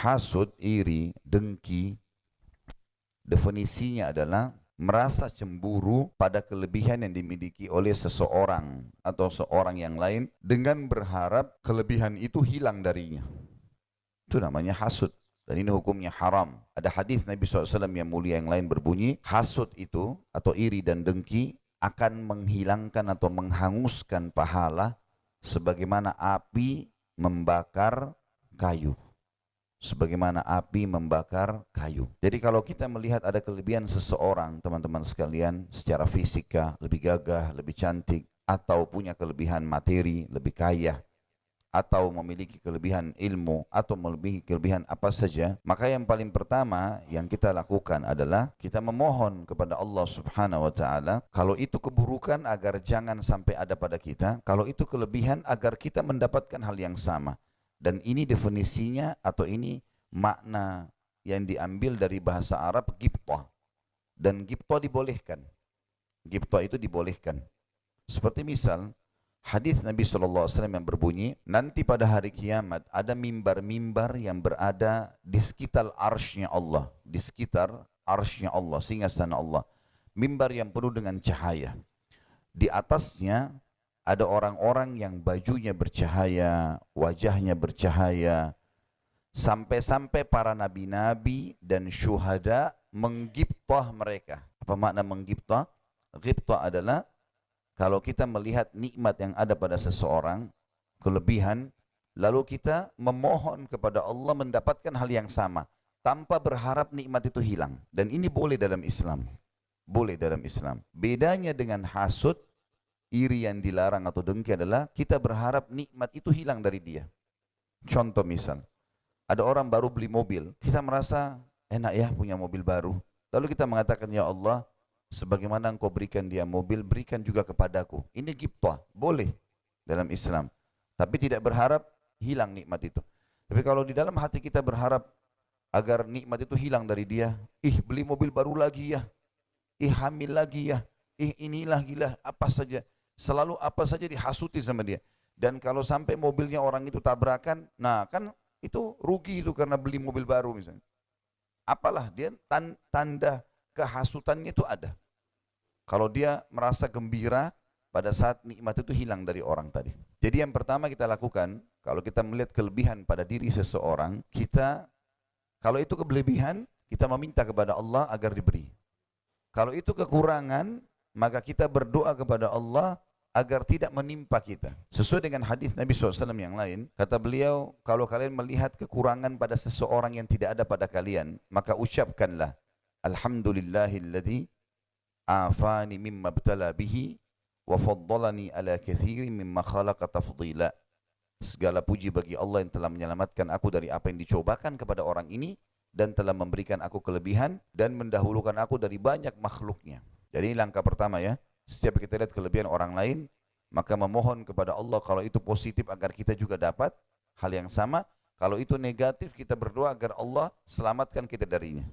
Hasud, iri, dengki, definisinya adalah merasa cemburu pada kelebihan yang dimiliki oleh seseorang atau seorang yang lain dengan berharap kelebihan itu hilang darinya. Itu namanya hasud. Dan ini hukumnya haram. Ada hadis Nabi SAW yang mulia yang lain berbunyi, hasud itu atau iri dan dengki akan menghilangkan atau menghanguskan pahala sebagaimana api membakar kayu. Sebagaimana api membakar kayu. Jadi kalau kita melihat ada kelebihan seseorang, teman-teman sekalian, secara fisika lebih gagah, lebih cantik, atau punya kelebihan materi, lebih kaya, atau memiliki kelebihan ilmu, atau memiliki kelebihan apa saja, maka yang paling pertama yang kita lakukan adalah kita memohon kepada Allah Subhanahu wa taala, kalau itu keburukan agar jangan sampai ada pada kita, kalau itu kelebihan agar kita mendapatkan hal yang sama. Dan ini definisinya atau ini makna yang diambil dari bahasa Arab ghibthah. Dan ghibthah dibolehkan. Ghibthah itu dibolehkan. Seperti misal hadis Nabi SAW yang berbunyi, nanti pada hari kiamat ada mimbar-mimbar yang berada di sekitar arsy-Nya Allah, di sekitar arsy-Nya Allah, singgasana Allah. Mimbar yang penuh dengan cahaya. Di atasnya ada orang-orang yang bajunya bercahaya, wajahnya bercahaya, sampai-sampai para nabi-nabi dan syuhada menggibtah mereka. Apa makna menggibtah? Ghibtah adalah kalau kita melihat nikmat yang ada pada seseorang, kelebihan, lalu kita memohon kepada Allah mendapatkan hal yang sama, tanpa berharap nikmat itu hilang. Dan ini boleh dalam Islam. Boleh dalam Islam. Bedanya dengan hasud, iri yang dilarang atau dengki adalah kita berharap nikmat itu hilang dari dia. Contoh misal, ada orang baru beli mobil, kita merasa enak ya punya mobil baru. Lalu kita mengatakan, ya Allah, sebagaimana engkau berikan dia mobil, berikan juga kepadaku. Ini ghibthah, boleh dalam Islam. Tapi tidak berharap hilang nikmat itu. Tapi kalau di dalam hati kita berharap agar nikmat itu hilang dari dia, beli mobil baru lagi ya, hamil lagi ya, inilah gila, apa saja. Selalu apa saja dihasuti sama dia. Dan kalau sampai mobilnya orang itu tabrakan, nah kan itu rugi itu karena beli mobil baru misalnya. Apalah dia tanda kehasutannya itu ada. Kalau dia merasa gembira pada saat nikmat itu hilang dari orang tadi. Jadi yang pertama kita lakukan, kalau kita melihat kelebihan pada diri seseorang, kita kalau itu kelebihan, kita meminta kepada Allah agar diberi. Kalau itu kekurangan, maka kita berdoa kepada Allah agar tidak menimpa kita. Sesuai dengan hadis Nabi SAW yang lain, kata beliau, kalau kalian melihat kekurangan pada seseorang yang tidak ada pada kalian, maka ucapkanlah, Alhamdulillahilladzi afani mimma btala bihi wa faddalani ala katsirin mimma khalaqa tafdila. Segala puji bagi Allah yang telah menyelamatkan aku dari apa yang dicobakan kepada orang ini dan telah memberikan aku kelebihan dan mendahulukan aku dari banyak makhluknya. Jadi langkah pertama ya, setiap kita lihat kelebihan orang lain, maka memohon kepada Allah kalau itu positif agar kita juga dapat hal yang sama. Kalau itu negatif, kita berdoa agar Allah selamatkan kita darinya.